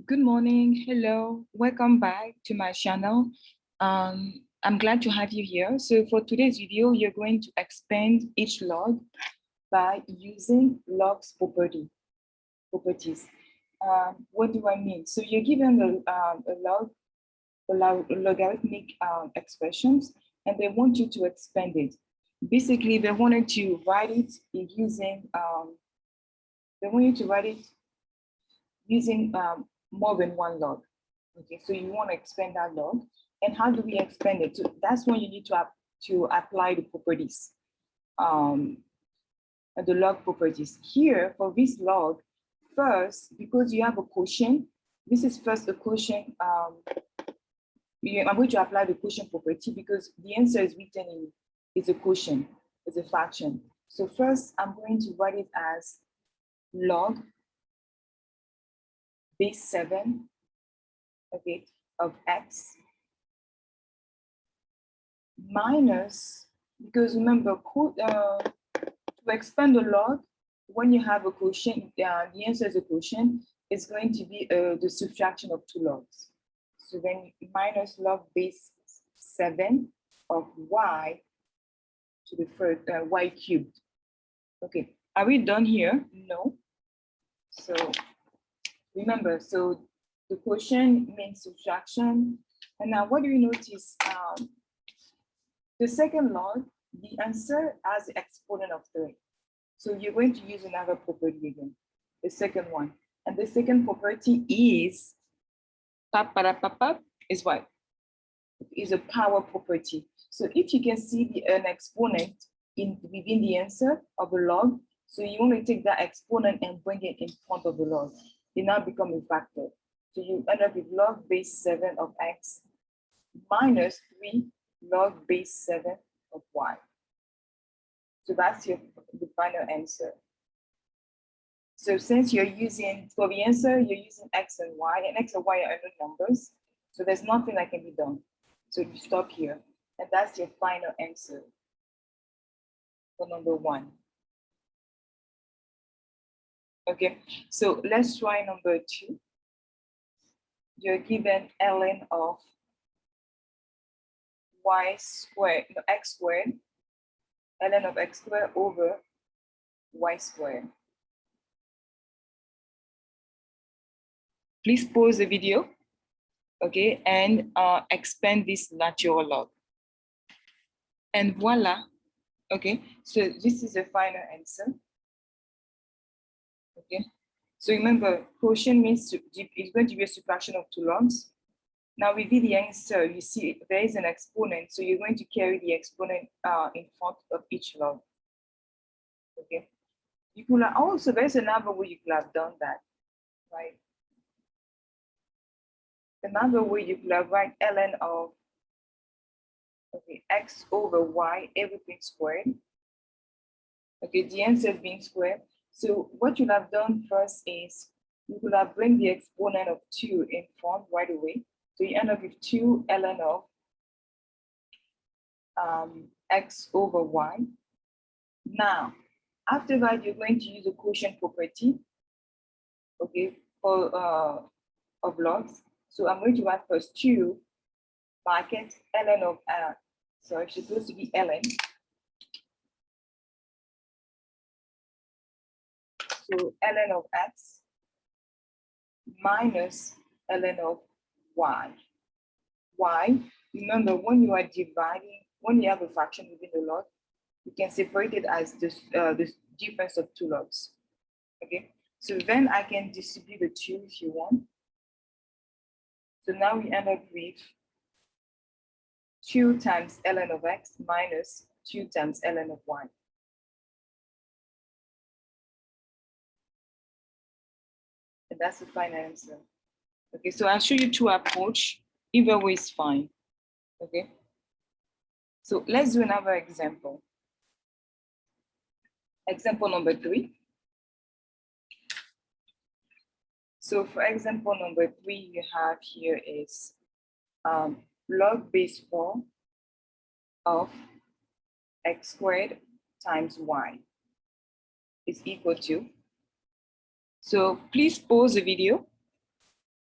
Good morning. Hello. Welcome back to my channel. I'm glad to have you here. So for today's video, you're going to expand each log by using logs properties. What do I mean? So you're given logarithmic expressions, and they want you to expand it. Basically, they wanted to write it using more than one log. Okay, so you want to expand that log. And how do we expand it? So that's when you need to apply the properties, the log properties. Here for this log, first, because you have a quotient, this is first a quotient. I'm going to apply the quotient property because the answer is written in is a quotient, is a fraction. So first, I'm going to write it as log base 7, okay, of x minus, because remember, to expand the log, when you have a quotient, the answer is a quotient, is going to be the subtraction of two logs. So then minus log base 7 of y to the third, y cubed. Okay, are we done here? No. So remember, so the quotient means subtraction. And now what do you notice? The second log, the answer has the exponent of 3. So you're going to use another property again, the second one. And the second property is, is what? Is a power property. So if you can see an exponent within the answer of a log, so you want to take that exponent and bring it in front of the log. They now become a factor. So you end up with log base 7 of x minus 3 log base 7 of y. So that's the final answer. So since you're using, for the answer, you're using x and y are unknown numbers. So there's nothing that can be done. So you stop here, and that's your final answer for number 1. Okay, so let's try number 2. You're given ln of y squared, no, x squared, ln of x squared over y squared. Please pause the video, okay, and expand this natural log. And voila, okay, so this is the final answer. Okay, so remember, quotient means it's going to be a subtraction of two logs. Now with the answer, you see there is an exponent, so you're going to carry the exponent in front of each log. Okay, you could also, there's another way you could have done that, right? Another way you could have write ln of, okay, x over y, everything squared. Okay, the answer is being squared. So what you have done first is you could have bring the exponent of 2 in front right away. So you end up with 2 ln of x over y. Now, after that, you're going to use the quotient property, okay, for of logs. So I'm going to write first 2 bracket ln of sorry, it's supposed to be ln. So ln of x minus ln of y. Why? Remember, when you are dividing, when you have a fraction within the log, you can separate it as this difference of two logs. Okay, so then I can distribute the 2 if you want. So now we end up with 2 times ln of x minus 2 times ln of y. And that's the final answer. Okay, so I'll show you two approaches. Either way is fine. Okay, so let's do another example. Example number 3. So for example number 3, you have here is log base 4 of x squared times y is equal to. So please pause the video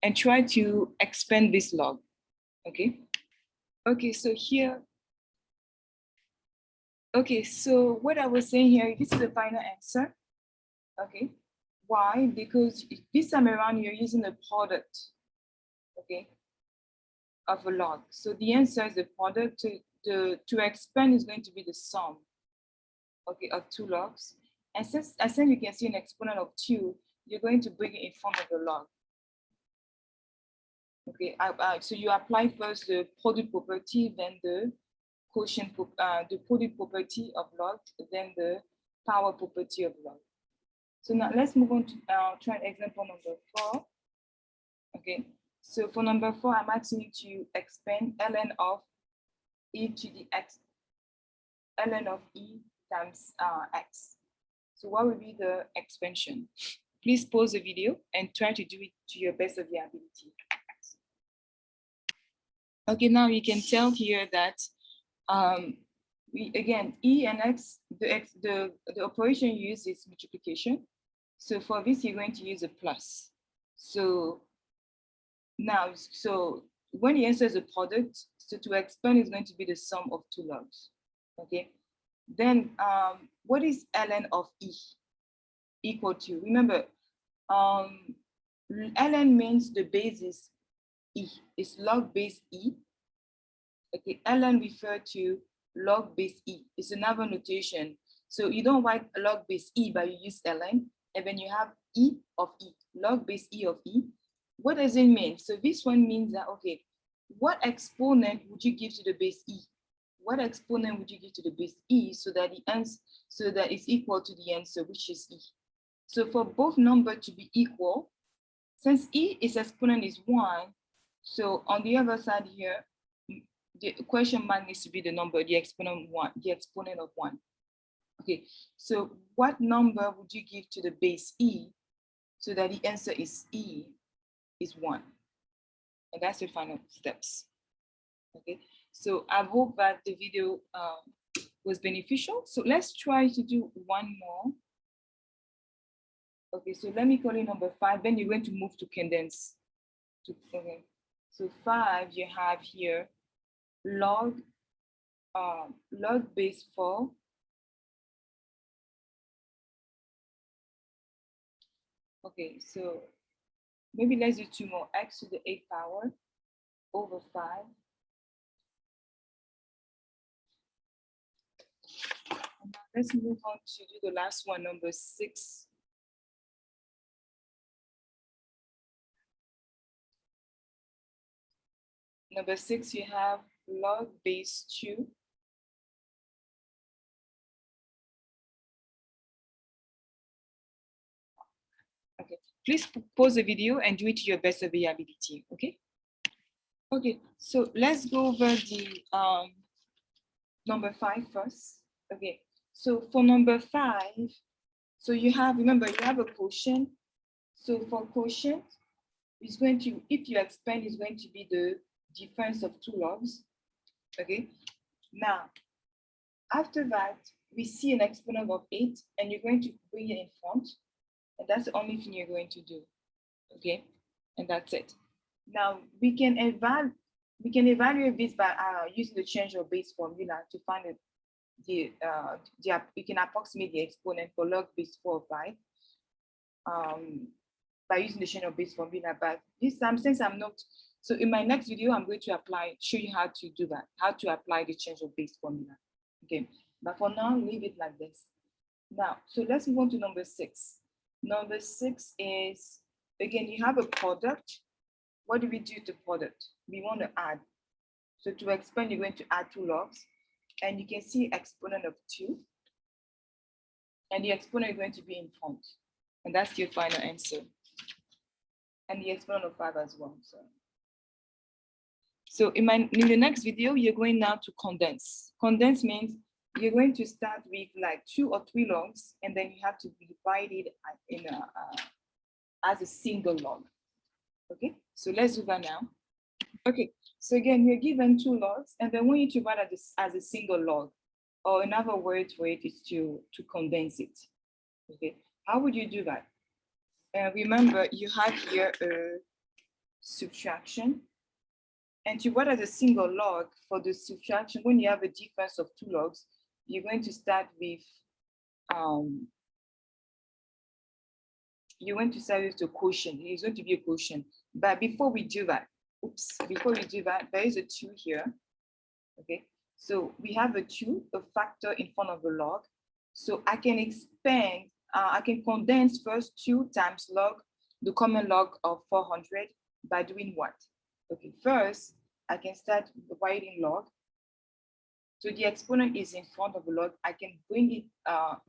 and try to expand this log, okay? Okay, so here, okay, so what I was saying here, this is the final answer, okay? Why? Because this time around, you're using the product, okay, of a log. So the answer is the product. To expand is going to be the sum, okay, of two logs. And since you can see an exponent of 2, you're going to bring it in front of the log. Okay, so you apply first the product property, then the quotient, the product property of log, then the power property of log. So now let's move on to try example number 4. Okay, so for number 4, I'm asking you to expand ln of e to the x, ln of e times x. So what will be the expansion? Please pause the video and try to do it to your best of your ability. Okay, now you can tell here that again, e and x, the operation used is multiplication. So for this, you're going to use a plus. So now, so when the answer is a product, so to expand is going to be the sum of two logs. Okay. Then what is ln of e equal to? Remember, ln means the base is e. It's log base e. Okay, ln refer to log base e. It's another notation. So you don't write log base e, but you use ln, and then you have e of e, log base e of e. What does it mean? So this one means that, okay, what exponent would you give to the base e? What exponent would you give to the base e so that the answer, so that it's equal to the answer, which is e? So for both numbers to be equal, since e is exponent is 1, so on the other side here, the question mark needs to be the number, the exponent 1, the exponent of 1. Okay, so what number would you give to the base e so that the answer is e is 1? And that's the final steps. Okay, so I hope that the video was beneficial. So let's try to do one more. Okay, so let me call it number 5. Then you're going to move to condense. Okay, so 5, you have here log base 4. Okay, so maybe let's do 2 more. X to the 8th power over 5. And now let's move on to do the last one, number 6. Number 6, you have log base 2. Okay, please pause the video and do it to your best of your ability, okay? Okay, so let's go over the number 5 first. Okay, so for number 5, so you have, remember, you have a quotient. So for quotient, it's going to, if you expand, it's going to be the difference of two logs. Okay, now, after that, we see an exponent of 8, and you're going to bring it in front. And that's the only thing you're going to do. Okay, and that's it. Now we can evaluate this by using the change of base formula to find you can approximate the exponent for log base 4 or 5 by using the change of base formula. But this time, since I'm not, so in my next video, I'm going to show you how to do that, how to apply the change of base formula. Okay, but for now, leave it like this. Now, so let's move on to number 6. Number 6 is, again, you have a product. What do we do to product? We want to add. So to expand, you're going to add 2 logs. And you can see exponent of 2. And the exponent is going to be in front. And that's your final answer. And the exponent of 5 as well. So in the next video, you're going now to condense. Condense means you're going to start with like 2 or 3 logs, and then you have to divide it in as a single log. Okay, so let's do that now. Okay, so again, you're given 2 logs, and then we need to write this as a single log, or another word for it is to condense it. Okay, how would you do that? Remember, you have here subtraction. And to write as a single log for the subtraction, when you have a difference of two logs, you're going to start with the quotient. It's going to be a quotient. But before we do that, there is a 2 here. Okay, so we have a 2, a factor in front of the log. So I can expand, I can condense first 2 times log, the common log of 400 by doing what? Okay, first, I can start writing log. So the exponent is in front of the log. I can bring it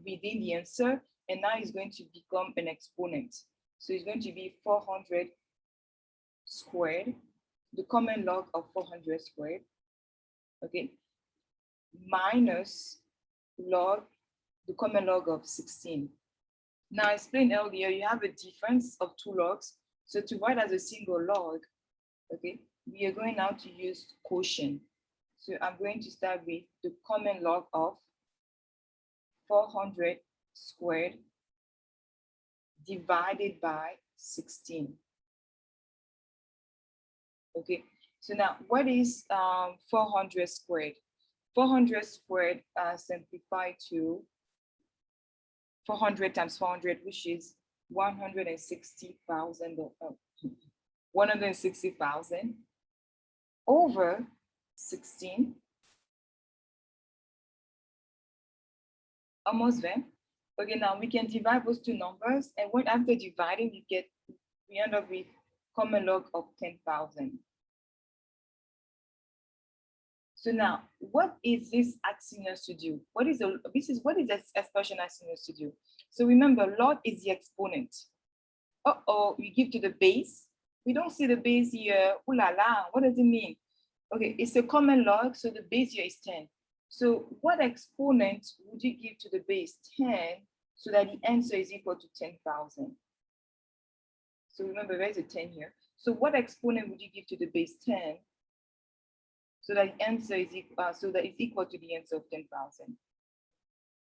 within the answer, and now it's going to become an exponent. So it's going to be 400 squared, the common log of 400 squared, okay, minus log, the common log of 16. Now, I explained earlier, you have a difference of 2 logs. So to write as a single log, okay, we are going now to use quotient. So I'm going to start with the common log of 400 squared divided by 16. Okay, so now what is 400 squared? 400 squared simplified to 400 times 400, which is 160,000 over 16. Almost there. Okay, now we can divide those two numbers, and when after dividing, we end up with common log of 10,000. So now, what is this asking us to do? What is this expression asking us to do? So remember, log is the exponent. We give to the base. We don't see the base here. Ooh la la, what does it mean? Okay, it's a common log, so the base here is 10. So what exponent would you give to the base 10 so that the answer is equal to 10,000? So remember, there's a 10 here. So what exponent would you give to the base 10 so that the answer is equal to the answer of 10,000?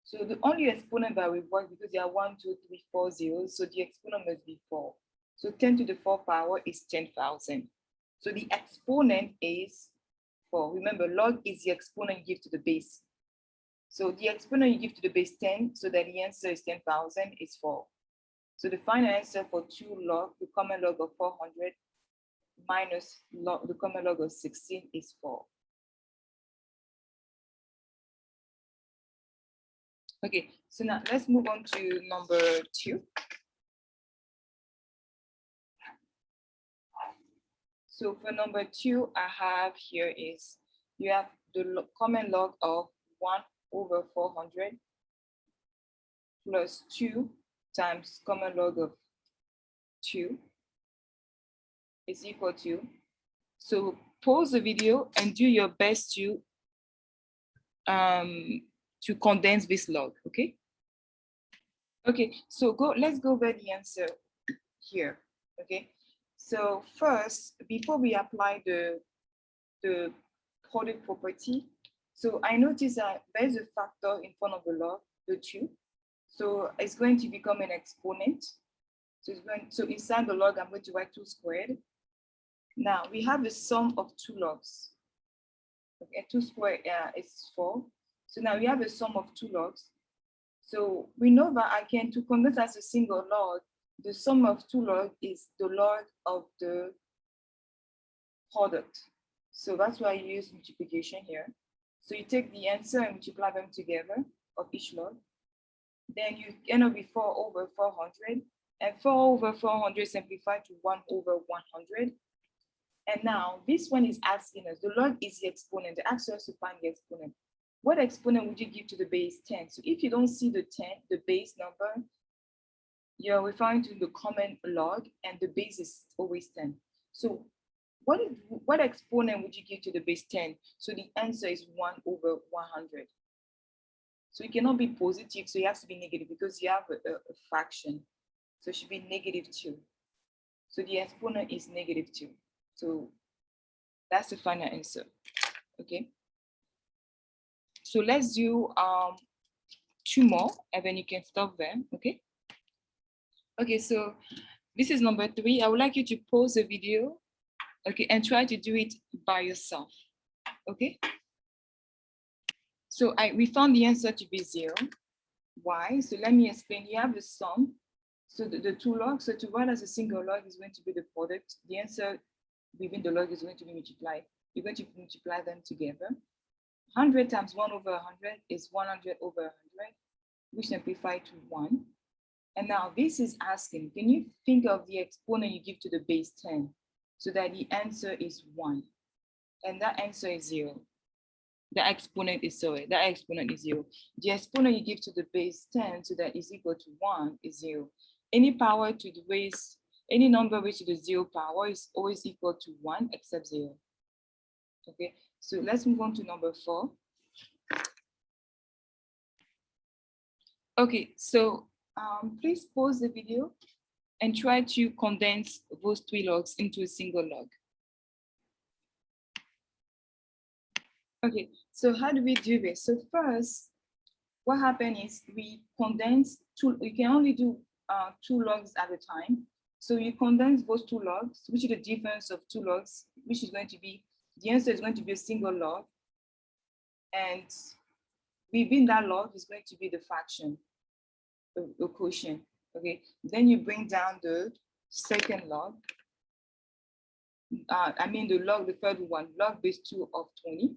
So the only exponent that will work, because there are 1, 2, 3, 4 zeros, so the exponent must be 4. So 10 to the 4th power is 10,000. So the exponent is 4. Remember, log is the exponent you give to the base. So the exponent you give to the base 10, so that the answer is 10,000 is 4. So the final answer for 2 log, the common log of 400 minus log, the common log of 16 is 4. Okay, so now let's move on to number 2. So for number 2, I have here is, you have the common log of 1 over 400 plus 2 times common log of 2 is equal to, so pause the video and do your best to condense this log, okay? Okay, so let's go over the answer here, okay? So first, before we apply the product property, so I notice that there's a factor in front of the log, the 2. So it's going to become an exponent. So inside the log, I'm going to write 2 squared. Now we have the sum of 2 logs. Okay, 2 squared is 4. So now we have a sum of 2 logs. So we know that I can, to condense as a single log, the sum of 2 logs is the log of the product. So that's why I use multiplication here. So you take the answer and multiply them together of each log. Then you end up with 4 over 400. And 4 over 400 simplified to 1 over 100. And now this one is asking us, the log is the exponent. They ask us to find the exponent. What exponent would you give to the base 10? So if you don't see the 10, the base number, you're referring to the common log, and the base is always 10. So what exponent would you give to the base 10? So the answer is 1 over 100. So it cannot be positive, so it has to be negative because you have a fraction. So it should be -2. So the exponent is -2. So that's the final answer, okay? So let's do 2 more, and then you can stop there, okay? Okay, so this is number 3. I would like you to pause the video Okay, and try to do it by yourself. Okay. So we found the answer to be 0. Why? So let me explain. You have the sum. So the two logs. So to write as a single log is going to be the product. The answer within the log is going to be multiplied. You're going to multiply them together. 100 times 1 over 100 is 100 over 100, which simplify to 1. And now this is asking, can you think of the exponent you give to the base 10 so that the answer is 1? And that answer is 0. The exponent is 0. The exponent you give to the base 10 so that is equal to 1 is 0. Any power to the base, any number raised to the 0 power is always equal to 1 except 0. Okay, so let's move on to number 4. Okay, so please pause the video and try to condense those 3 logs into a single log. Okay, so how do we do this? So first, what happened is we condense you can only do 2 logs at a time. So you condense those 2 logs, which is the difference of 2 logs, which is going to be, the answer is going to be a single log. And within that log is going to be the fraction, the quotient. Okay, then you bring down the second log. The log, the third one, log base 2 of 20.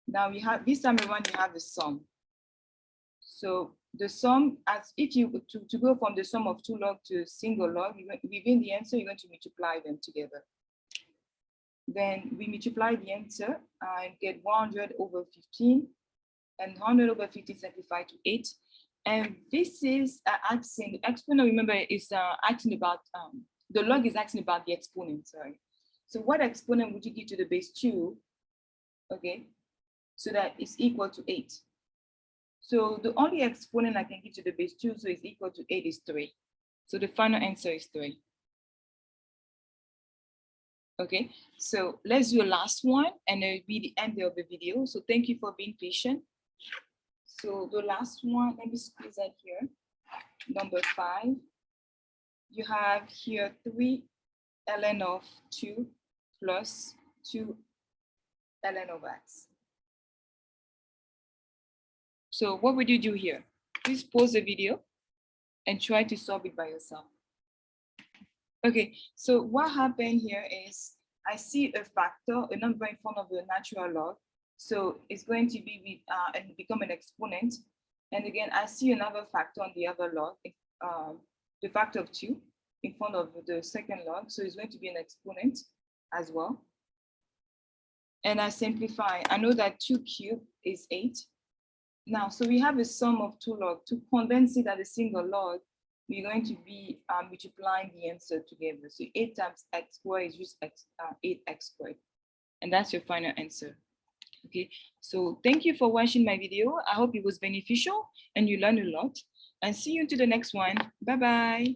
Now we have, this time around, you have the sum. So the sum, as if you to go from the sum of 2 log to a single log, within the answer, you're going to multiply them together. Then we multiply the answer and get 100 over 15, and 100 over 15 simplified to 8. And this is asking, the exponent, remember, is asking about, the log is asking about the exponent, sorry. So what exponent would you give to the base 2, okay, so that it's equal to 8? So the only exponent I can give to the base 2, so it's equal to 8, is 3. So the final answer is 3. Okay, so let's do a last one, and it'll be the end of the video. So thank you for being patient. So the last one, let me squeeze that here. Number 5, you have here 3 ln of 2 plus 2 ln of x. So what would you do here? Please pause the video and try to solve it by yourself. Okay, so what happened here is I see a factor, a number in front of the natural log. So it's going to be and become an exponent. And again, I see another factor on the other log, the factor of 2 in front of the second log. So it's going to be an exponent as well. And I simplify. I know that 2 cubed is 8. Now, so we have a sum of 2 log. To condense it as a single log, we're going to be multiplying the answer together. So 8 times x squared is just 8x squared. And that's your final answer. Okay, so thank you for watching my video. I hope it was beneficial and you learned a lot. And see you to the next one. Bye-bye.